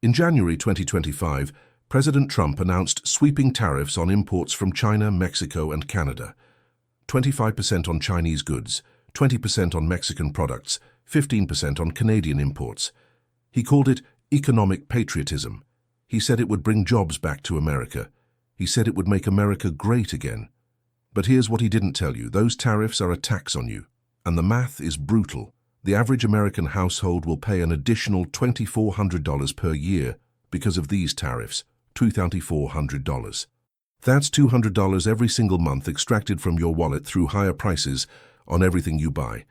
In January 2025, President Trump announced sweeping tariffs on imports from China, Mexico, and Canada. 25% on Chinese goods, 20% on Mexican products, 15% on Canadian imports. He called it economic patriotism. He said it would bring jobs back to America. He said it would make America great again. But here's what he didn't tell you. Those tariffs are a tax on you. And the math is brutal. The average American household will pay an additional $2,400 per year because of these tariffs, $2,400. That's $200 every single month extracted from your wallet through higher prices on everything you buy.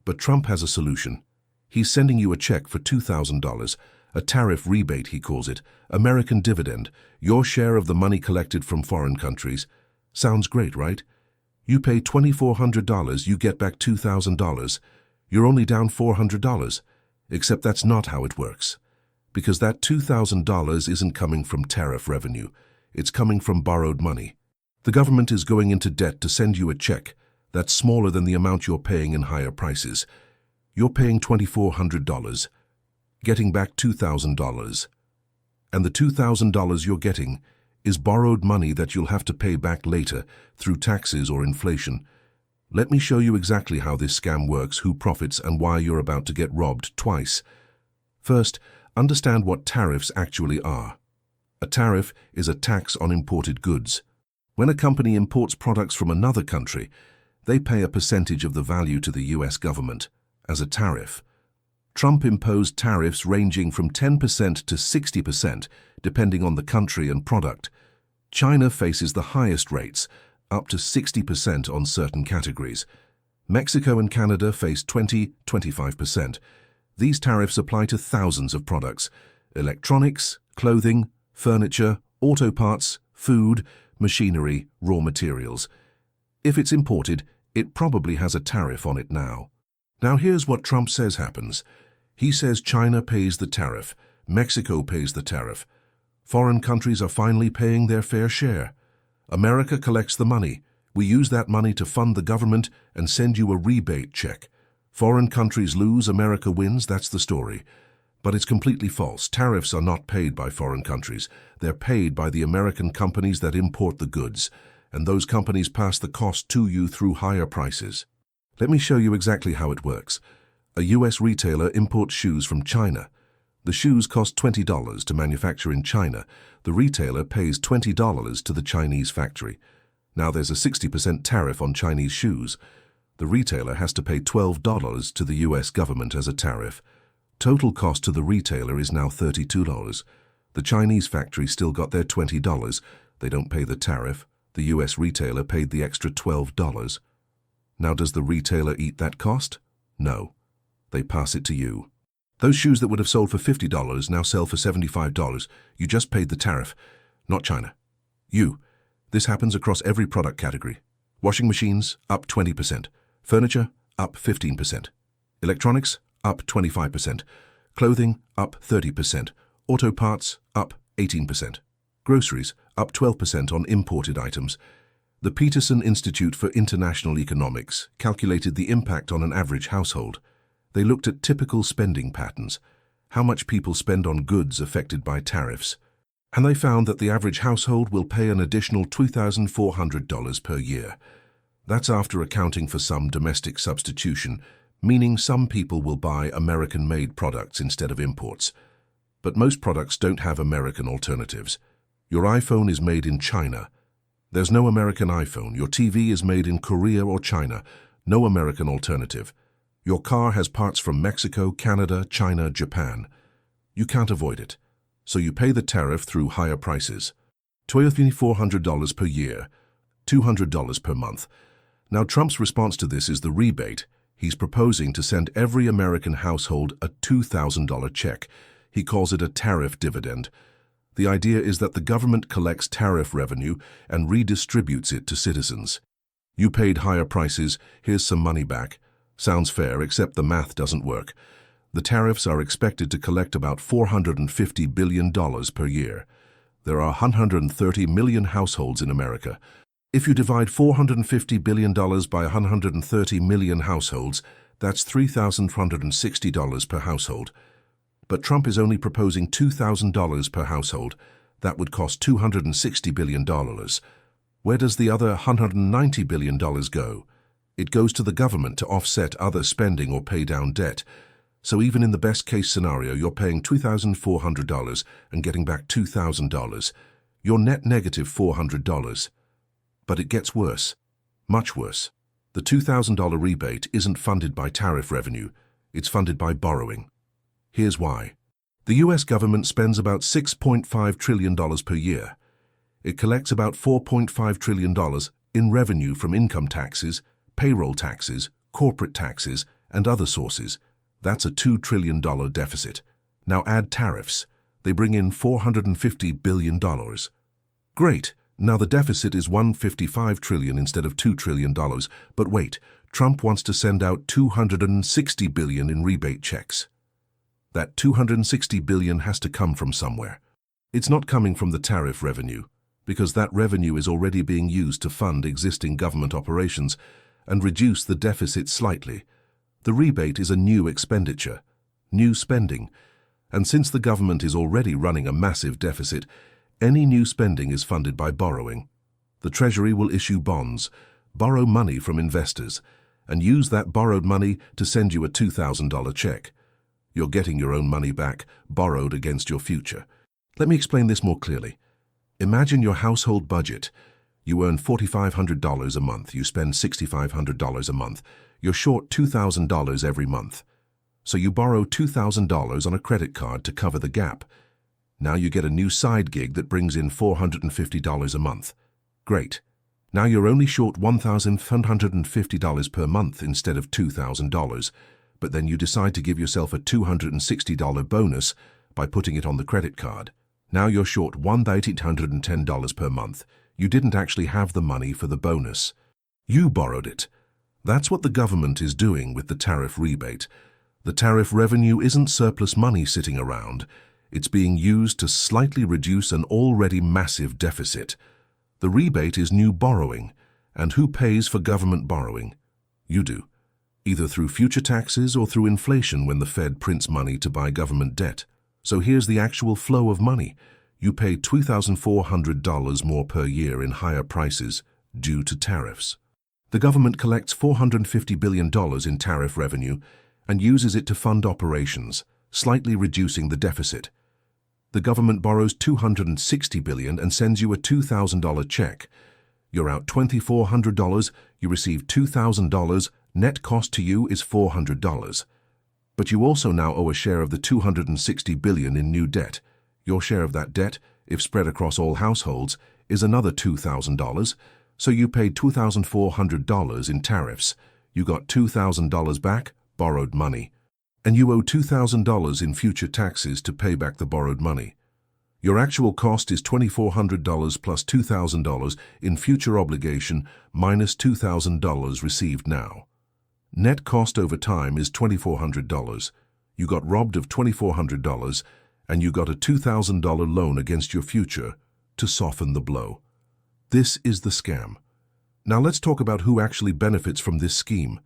But Trump has a solution. He's sending you a check for $2,000, a tariff rebate, he calls it, American dividend, your share of the money collected from foreign countries. Sounds great, right? You pay $2,400, you get back $2,000. You're only down $400. Except that's not how it works. Because that $2,000 isn't coming from tariff revenue. It's coming from borrowed money. The government is going into debt to send you a check that's smaller than the amount you're paying in higher prices. You're paying $2,400, getting back $2,000. And the $2,000 you're getting is borrowed money that you'll have to pay back later through taxes or inflation. Let me show you exactly how this scam works, who profits, and why you're about to get robbed twice. First, understand what tariffs actually are. A tariff is a tax on imported goods. When a company imports products from another country, they pay a percentage of the value to the US government as a tariff. Trump imposed tariffs ranging from 10% to 60%, depending on the country and product. China faces the highest rates, up to 60% on certain categories. Mexico and Canada face 20–25%. These tariffs apply to thousands of products: electronics, clothing, furniture, auto parts, food, machinery, raw materials. If it's imported, it probably has a tariff on it now. Now here's what Trump says happens. He says China pays the tariff, Mexico pays the tariff. Foreign countries are finally paying their fair share. America collects the money. We use that money to fund the government and send you a rebate check. Foreign countries lose, America wins, that's the story. But it's completely false. Tariffs are not paid by foreign countries. They're paid by the American companies that import the goods, and those companies pass the cost to you through higher prices. Let me show you exactly how it works. A US retailer imports shoes from China. The shoes cost $20 to manufacture in China. The retailer pays $20 to the Chinese factory. Now there's a 60% tariff on Chinese shoes. The retailer has to pay $12 to the US government as a tariff. Total cost to the retailer is now $32. The Chinese factory still got their $20. They don't pay the tariff. The US retailer paid the extra $12. Now does the retailer eat that cost? No. They pass it to you. Those shoes that would have sold for $50 now sell for $75. You just paid the tariff, not China. You. This happens across every product category. Washing machines, up 20%. Furniture, up 15%. Electronics, up 25%. Clothing, up 30%. Auto parts, up 18%. Groceries, up 12% on imported items. The Peterson Institute for International Economics calculated the impact on an average household. They looked at typical spending patterns, how much people spend on goods affected by tariffs, and they found that the average household will pay an additional $2,400 per year. That's after accounting for some domestic substitution, meaning some people will buy American-made products instead of imports. But most products don't have American alternatives. Your iPhone is made in China. There's no American iPhone. Your TV is made in Korea or China. No American alternative. Your car has parts from Mexico, Canada, China, Japan. You can't avoid it. So you pay the tariff through higher prices. $2,400 per year, $200 per month. Now Trump's response to this is the rebate. He's proposing to send every American household a $2,000 check. He calls it a tariff dividend. The idea is that the government collects tariff revenue and redistributes it to citizens. You paid higher prices, here's some money back. Sounds fair, except the math doesn't work. The tariffs are expected to collect about $450 billion per year. There are 130 million households in America. If you divide $450 billion by 130 million households, that's $3,460 per household. But Trump is only proposing $2,000 per household. That would cost $260 billion. Where does the other $190 billion go? It goes to the government to offset other spending or pay down debt. So even in the best-case scenario, you're paying $2,400 and getting back $2,000. You're net negative $400. But it gets worse. Much worse. The $2,000 rebate isn't funded by tariff revenue. It's funded by borrowing. Here's why. The U.S. government spends about $6.5 trillion per year. It collects about $4.5 trillion in revenue from income taxes, payroll taxes, corporate taxes, and other sources. That's a $2 trillion deficit. Now add tariffs. They bring in $450 billion. Great. Now the deficit is $155 trillion instead of $2 trillion. But wait, Trump wants to send out $260 billion in rebate checks. That $260 billion has to come from somewhere. It's not coming from the tariff revenue, because that revenue is already being used to fund existing government operations and reduce the deficit slightly. The rebate is a new expenditure, new spending, and since the government is already running a massive deficit, any new spending is funded by borrowing. The Treasury will issue bonds, borrow money from investors, and use that borrowed money to send you a $2,000 check. You're getting your own money back, borrowed against your future. Let me explain this more clearly. Imagine your household budget. You earn $4,500 a month. You spend $6,500 a month. You're short $2,000 every month. So you borrow $2,000 on a credit card to cover the gap. Now you get a new side gig that brings in $450 a month. Great. Now you're only short $1,550 per month instead of $2,000. But then you decide to give yourself a $260 bonus by putting it on the credit card. Now you're short $1,810 per month. You didn't actually have the money for the bonus. You borrowed it. That's what the government is doing with the tariff rebate. The tariff revenue isn't surplus money sitting around. It's being used to slightly reduce an already massive deficit. The rebate is new borrowing. And who pays for government borrowing? You do. Either through future taxes or through inflation when the Fed prints money to buy government debt. So here's the actual flow of money. You pay $2,400 more per year in higher prices due to tariffs. The government collects $450 billion in tariff revenue and uses it to fund operations, slightly reducing the deficit. The government borrows $260 billion and sends you a $2,000 check. You're out $2,400, you receive $2,000, net cost to you is $400. But you also now owe a share of the $260 billion in new debt. Your share of that debt, if spread across all households, is another $2,000, so you paid $2,400 in tariffs. You got $2,000 back, borrowed money. And you owe $2,000 in future taxes to pay back the borrowed money. Your actual cost is $2,400 plus $2,000 in future obligation minus $2,000 received now. Net cost over time is $2,400. You got robbed of $2,400 and you got a $2,000 loan against your future to soften the blow. This is the scam. Now let's talk about who actually benefits from this scheme,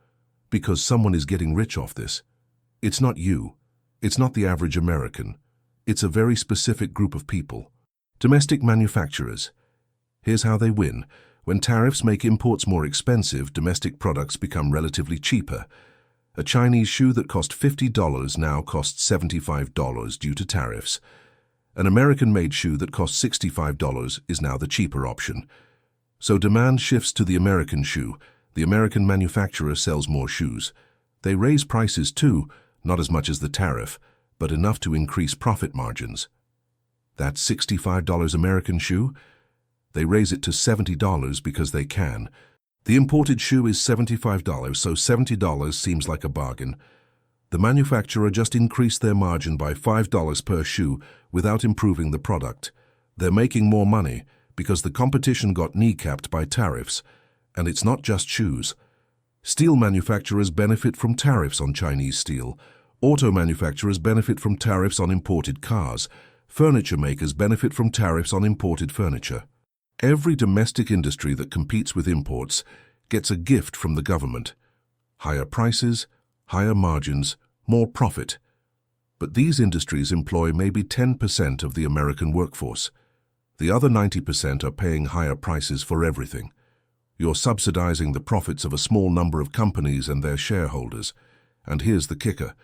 because someone is getting rich off this. It's not you. It's not the average American. It's a very specific group of people. Domestic manufacturers. Here's how they win. When tariffs make imports more expensive, domestic products become relatively cheaper. A Chinese shoe that cost $50 now costs $75 due to tariffs. An American-made shoe that costs $65 is now the cheaper option. So demand shifts to the American shoe. The American manufacturer sells more shoes. They raise prices too, not as much as the tariff, but enough to increase profit margins. That $65 American shoe? They raise it to $70 because they can. The imported shoe is $75, so $70 seems like a bargain. The manufacturer just increased their margin by $5 per shoe without improving the product. They're making more money because the competition got kneecapped by tariffs, and it's not just shoes. Steel manufacturers benefit from tariffs on Chinese steel. Auto manufacturers benefit from tariffs on imported cars. Furniture makers benefit from tariffs on imported furniture. Every domestic industry that competes with imports gets a gift from the government. Higher prices, higher margins, more profit. But these industries employ maybe 10% of the American workforce. The other 90% are paying higher prices for everything. You're subsidizing the profits of a small number of companies and their shareholders. And here's the kicker.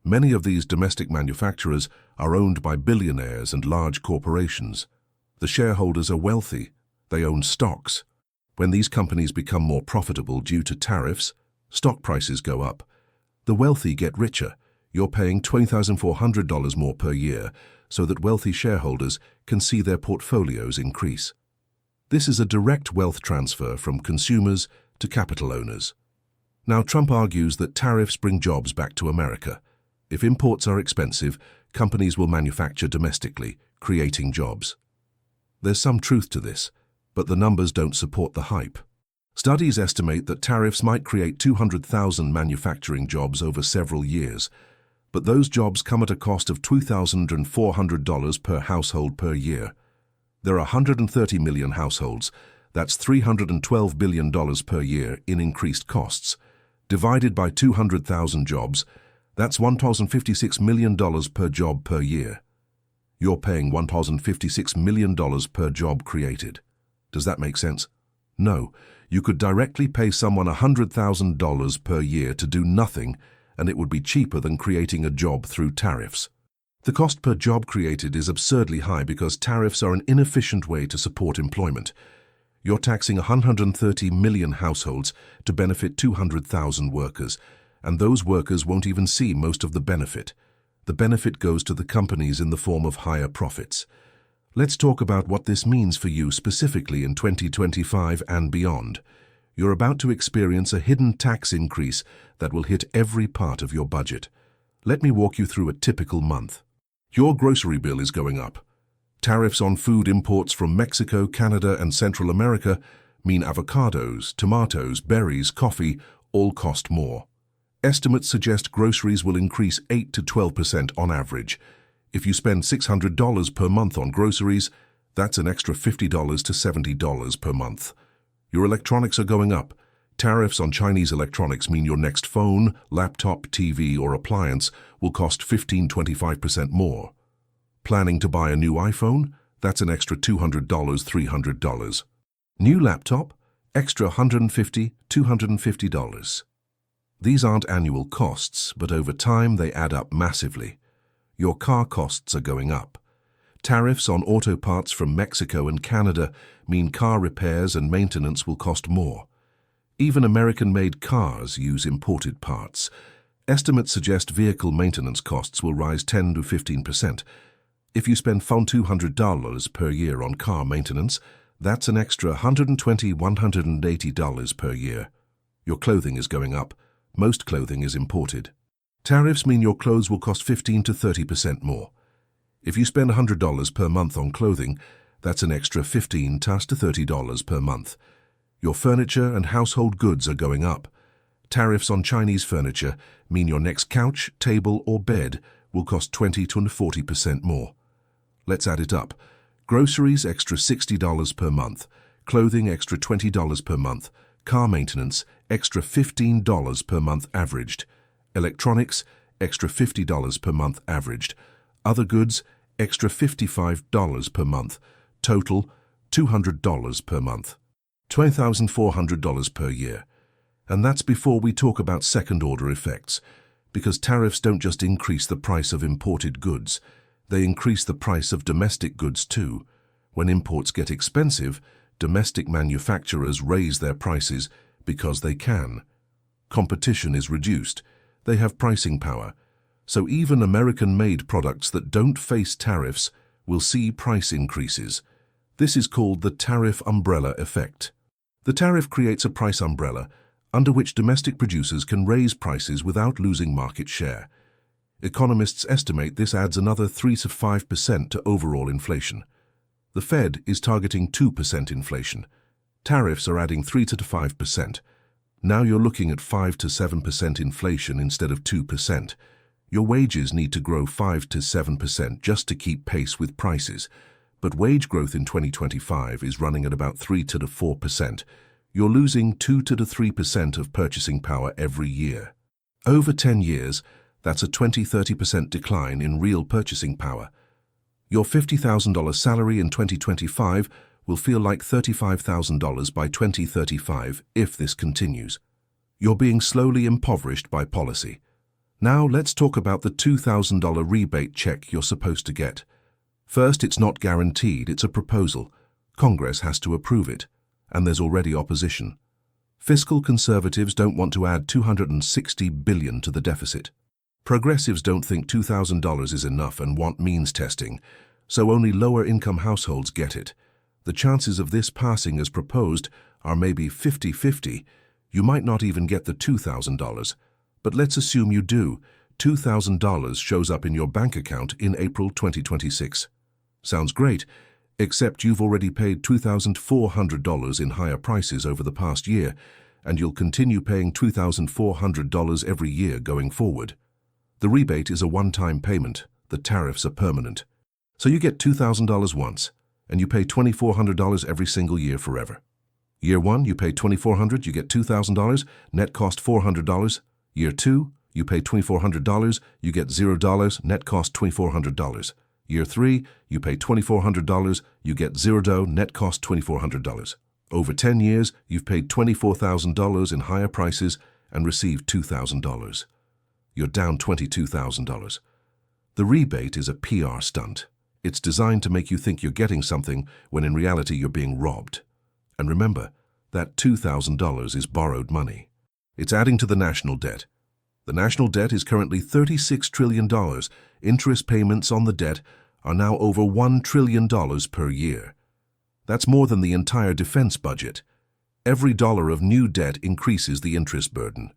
Many of these domestic manufacturers are owned by billionaires and large corporations. The shareholders are wealthy. They own stocks. When these companies become more profitable due to tariffs, stock prices go up. The wealthy get richer. You're paying $20,400 more per year so that wealthy shareholders can see their portfolios increase. This is a direct wealth transfer from consumers to capital owners. Now, Trump argues that tariffs bring jobs back to America. If imports are expensive, companies will manufacture domestically, creating jobs. There's some truth to this, but the numbers don't support the hype. Studies estimate that tariffs might create 200,000 manufacturing jobs over several years, but those jobs come at a cost of $2,400 per household per year. There are 130 million households. That's $312 billion per year in increased costs. Divided by 200,000 jobs, that's $1,056 million per job per year. You're paying $1,056 million per job created. Does that make sense? No. You could directly pay someone $100,000 per year to do nothing, and it would be cheaper than creating a job through tariffs. The cost per job created is absurdly high because tariffs are an inefficient way to support employment. You're taxing 130 million households to benefit 200,000 workers, and those workers won't even see most of the benefit. The benefit goes to the companies in the form of higher profits. Let's talk about what this means for you specifically in 2025 and beyond. You're about to experience a hidden tax increase that will hit every part of your budget. Let me walk you through a typical month. Your grocery bill is going up. Tariffs on food imports from Mexico, Canada, and Central America mean avocados, tomatoes, berries, coffee all cost more. Estimates suggest groceries will increase 8 to 12% on average. If you spend $600 per month on groceries, that's an extra $50 to $70 per month. Your electronics are going up. Tariffs on Chinese electronics mean your next phone, laptop, TV, or appliance will cost 15–25% more. Planning to buy a new iPhone? That's an extra $200, $300. New laptop? Extra $150–250. These aren't annual costs, but over time they add up massively. Your car costs are going up. Tariffs on auto parts from Mexico and Canada mean car repairs and maintenance will cost more. Even American-made cars use imported parts. Estimates suggest vehicle maintenance costs will rise 10 to 15%. If you spend $200 per year on car maintenance, that's an extra $120–180 per year. Your clothing is going up. Most clothing is imported. Tariffs mean your clothes will cost 15 to 30% more. If you spend $100 per month on clothing, that's an extra $15 to $30 per month. Your furniture and household goods are going up. Tariffs on Chinese furniture mean your next couch, table, or bed will cost 20 to 40% more. Let's add it up. Groceries extra $60 per month, clothing extra $20 per month, car maintenance extra $15 per month averaged, electronics extra $50 per month averaged, other goods extra $55 per month, total $200 per month, $20,400 per year. And that's before we talk about second-order effects, because tariffs don't just increase the price of imported goods, they increase the price of domestic goods too. When imports get expensive, domestic manufacturers raise their prices because they can. Competition is reduced. They have pricing power. So even American-made products that don't face tariffs will see price increases. This is called the tariff umbrella effect. The tariff creates a price umbrella under which domestic producers can raise prices without losing market share. Economists estimate this adds another 3 to 5% to overall inflation. The Fed is targeting 2% inflation. Tariffs are adding 3 to 5%. Now you're looking at 5 to 7% inflation instead of 2%. Your wages need to grow 5 to 7% just to keep pace with prices. But wage growth in 2025 is running at about 3 to 4%. You're losing 2 to 3% of purchasing power every year. Over 10 years, That's a 20–30% decline in real purchasing power. Your $50,000 salary in 2025 will feel like $35,000 by 2035 if this continues. You're being slowly impoverished by policy. Now let's talk about the $2,000 rebate check you're supposed to get. First, it's not guaranteed, it's a proposal. Congress has to approve it, and there's already opposition. Fiscal conservatives don't want to add $260 billion to the deficit. Progressives don't think $2,000 is enough and want means testing, so only lower-income households get it. The chances of this passing as proposed are maybe 50-50. You might not even get the $2,000. But let's assume you do. $2,000 shows up in your bank account in April 2026. Sounds great, except you've already paid $2,400 in higher prices over the past year, and you'll continue paying $2,400 every year going forward. The rebate is a one-time payment. The tariffs are permanent. So you get $2,000 once, and you pay $2,400 every single year forever. Year 1, you pay $2,400, you get $2,000, net cost $400. Year 2, you pay $2,400, you get $0, net cost $2,400. Year 3, you pay $2,400, you get $0, net cost $2,400. Over 10 years, you've paid $24,000 in higher prices and received $2,000. You're down $22,000. The rebate is a PR stunt. It's designed to make you think you're getting something when in reality you're being robbed. And remember, that $2,000 is borrowed money. It's adding to the national debt. The national debt is currently $36 trillion. Interest payments on the debt are now over $1 trillion per year. That's more than the entire defense budget. Every dollar of new debt increases the interest burden.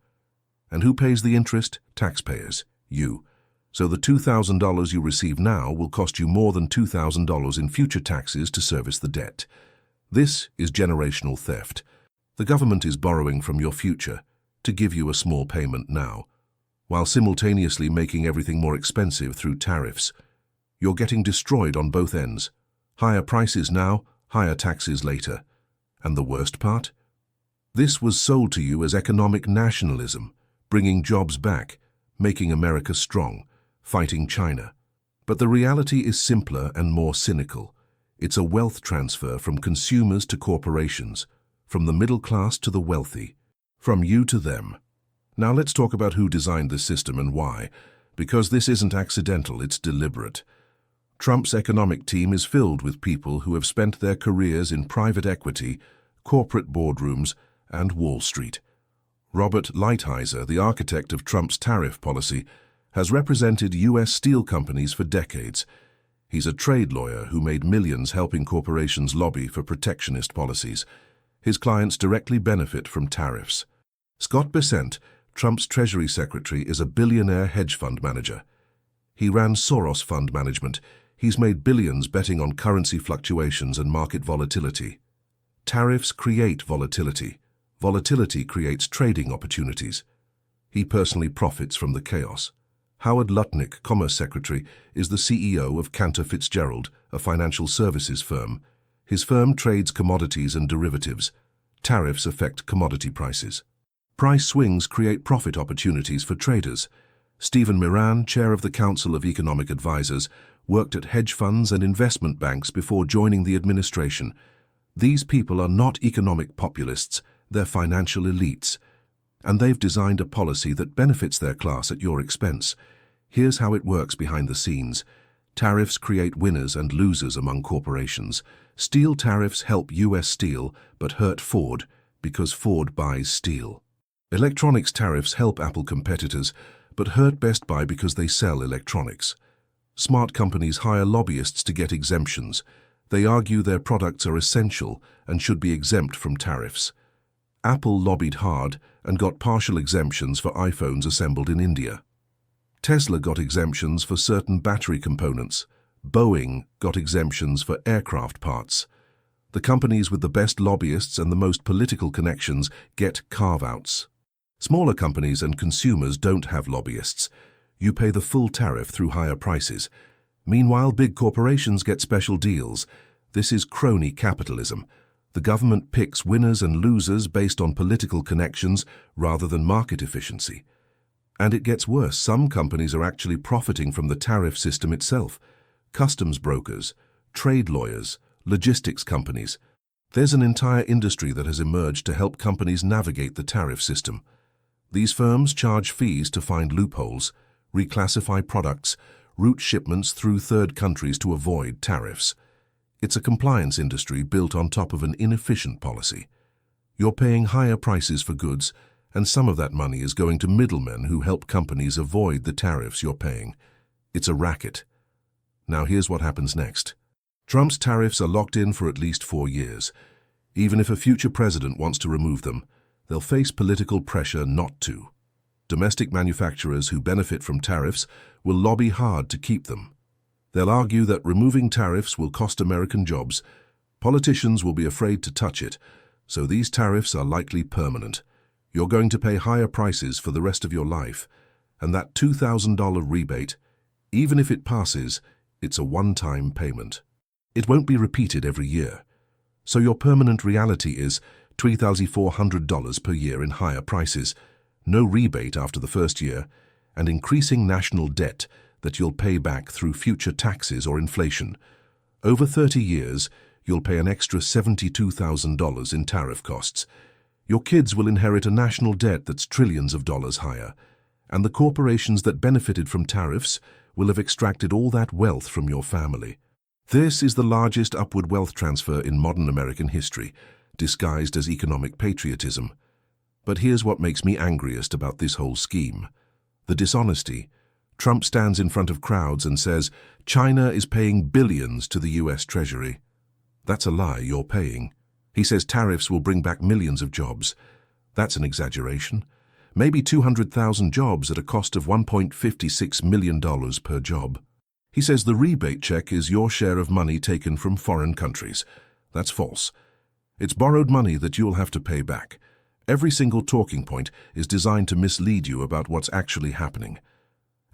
And who pays the interest? Taxpayers. You. So the $2,000 you receive now will cost you more than $2,000 in future taxes to service the debt. This is generational theft. The government is borrowing from your future to give you a small payment now, while simultaneously making everything more expensive through tariffs. You're getting destroyed on both ends. Higher prices now, higher taxes later. And the worst part? This was sold to you as economic nationalism, bringing jobs back, making America strong, fighting China. But the reality is simpler and more cynical. It's a wealth transfer from consumers to corporations, from the middle class to the wealthy, from you to them. Now let's talk about who designed this system and why, because this isn't accidental, it's deliberate. Trump's economic team is filled with people who have spent their careers in private equity, corporate boardrooms, and Wall Street. Robert Lighthizer, the architect of Trump's tariff policy, has represented U.S. steel companies for decades. He's a trade lawyer who made millions helping corporations lobby for protectionist policies. His clients directly benefit from tariffs. Scott Bessent, Trump's Treasury Secretary, is a billionaire hedge fund manager. He ran Soros Fund Management. He's made billions betting on currency fluctuations and market volatility. Tariffs create volatility. Volatility creates trading opportunities. He personally profits from the chaos. Howard Lutnick, Commerce Secretary, is the CEO of Cantor Fitzgerald, a financial services firm. His firm trades commodities and derivatives. Tariffs affect commodity prices. Price swings create profit opportunities for traders. Stephen Miran, chair of the Council of Economic Advisors, worked at hedge funds and investment banks before joining the administration. These people are not economic populists, they're financial elites. And they've designed a policy that benefits their class at your expense. Here's how it works behind the scenes. Tariffs create winners and losers among corporations. Steel tariffs help U.S. Steel, but hurt Ford, because Ford buys steel. Electronics tariffs help Apple competitors, but hurt Best Buy because they sell electronics. Smart companies hire lobbyists to get exemptions. They argue their products are essential and should be exempt from tariffs. Apple lobbied hard and got partial exemptions for iPhones assembled in India. Tesla got exemptions for certain battery components. Boeing got exemptions for aircraft parts. The companies with the best lobbyists and the most political connections get carve-outs. Smaller companies and consumers don't have lobbyists. You pay the full tariff through higher prices. Meanwhile, big corporations get special deals. This is crony capitalism. The government picks winners and losers based on political connections rather than market efficiency. And it gets worse. Some companies are actually profiting from the tariff system itself. Customs brokers, trade lawyers, logistics companies. There's an entire industry that has emerged to help companies navigate the tariff system. These firms charge fees to find loopholes, reclassify products, route shipments through third countries to avoid tariffs. It's a compliance industry built on top of an inefficient policy. You're paying higher prices for goods, and some of that money is going to middlemen who help companies avoid the tariffs you're paying. It's a racket. Now here's what happens next. Trump's tariffs are locked in for at least 4 years. Even if a future president wants to remove them, they'll face political pressure not to. Domestic manufacturers who benefit from tariffs will lobby hard to keep them. They'll argue that removing tariffs will cost American jobs. Politicians will be afraid to touch it, so these tariffs are likely permanent. You're going to pay higher prices for the rest of your life, and that $2,000 rebate, even if it passes, it's a one-time payment. It won't be repeated every year. So your permanent reality is $3,400 per year in higher prices, no rebate after the first year, and increasing national debt that you'll pay back through future taxes or inflation. Over 30 years, you'll pay an extra $72,000 in tariff costs. Your kids will inherit a national debt that's trillions of dollars higher, and the corporations that benefited from tariffs will have extracted all that wealth from your family. This is the largest upward wealth transfer in modern American history, disguised as economic patriotism. But here's what makes me angriest about this whole scheme: the dishonesty. Trump stands in front of crowds and says, China is paying billions to the US Treasury. That's a lie. You're paying. He says tariffs will bring back millions of jobs. That's an exaggeration. Maybe 200,000 jobs at a cost of $1.56 million per job. He says the rebate check is your share of money taken from foreign countries. That's false. It's borrowed money that you'll have to pay back. Every single talking point is designed to mislead you about what's actually happening.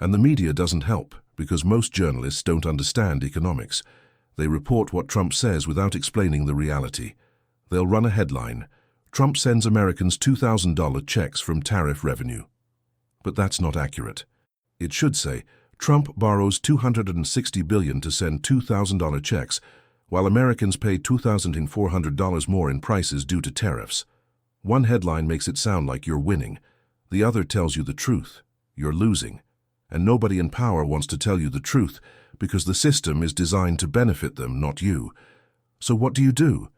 And the media doesn't help, because most journalists don't understand economics. They report what Trump says without explaining the reality. They'll run a headline: Trump sends Americans $2,000 checks from tariff revenue. But that's not accurate. It should say, Trump borrows $260 billion to send $2,000 checks, while Americans pay $2,400 more in prices due to tariffs. One headline makes it sound like you're winning. The other tells you the truth. You're losing. And nobody in power wants to tell you the truth, because the system is designed to benefit them, not you. So what do?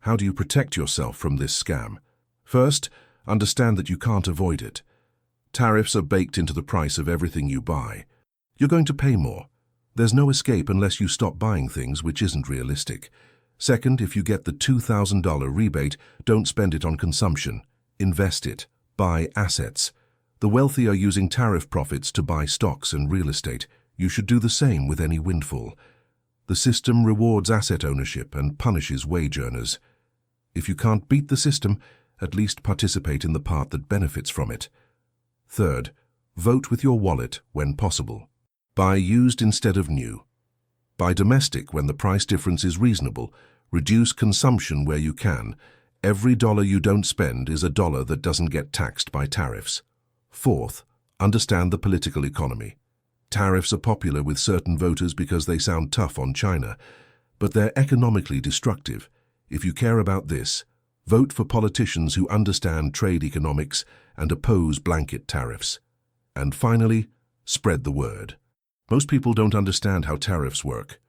How do you protect yourself from this scam? First, understand that you can't avoid it. Tariffs are baked into the price of everything you buy. You're going to pay more. There's no escape unless you stop buying things, which isn't realistic. Second, if you get the $2,000 rebate, don't spend it on consumption. Invest it. Buy assets. The wealthy are using tariff profits to buy stocks and real estate. You should do the same with any windfall. The system rewards asset ownership and punishes wage earners. If you can't beat the system, at least participate in the part that benefits from it. Third, vote with your wallet when possible. Buy used instead of new. Buy domestic when the price difference is reasonable. Reduce consumption where you can. Every dollar you don't spend is a dollar that doesn't get taxed by tariffs. Fourth, understand the political economy. Tariffs are popular with certain voters because they sound tough on China, but they're economically destructive. If you care about this, vote for politicians who understand trade economics and oppose blanket tariffs. And finally, spread the word. Most people don't understand how tariffs work.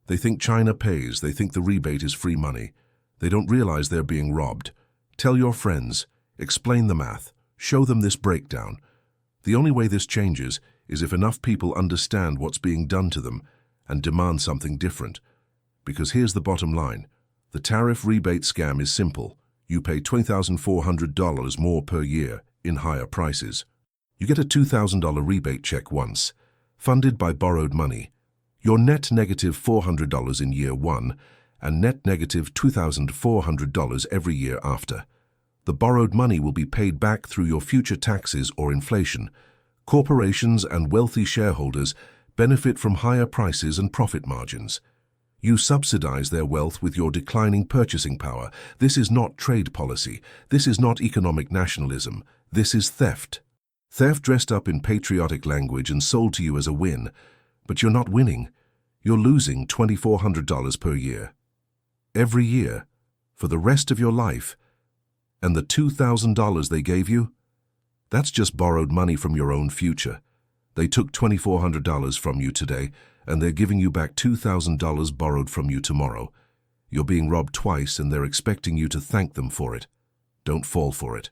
They think China pays, they think the rebate is free money. They don't realize they're being robbed. Tell your friends, explain the math, show them this breakdown. The only way this changes is if enough people understand what's being done to them and demand something different. Because here's the bottom line. The tariff rebate scam is simple. You pay $20,400 more per year in higher prices. You get a $2,000 rebate check once, funded by borrowed money. You're net negative $400 in year one and net negative $2,400 every year after. The borrowed money will be paid back through your future taxes or inflation. Corporations and wealthy shareholders benefit from higher prices and profit margins. You subsidize their wealth with your declining purchasing power. This is not trade policy. This is not economic nationalism. This is theft. Theft dressed up in patriotic language and sold to you as a win, but you're not winning. You're losing $2,400 per year. Every year, for the rest of your life. And the $2,000 they gave you? That's just borrowed money from your own future. They took $2,400 from you today, and they're giving you back $2,000 borrowed from you tomorrow. You're being robbed twice, and they're expecting you to thank them for it. Don't fall for it.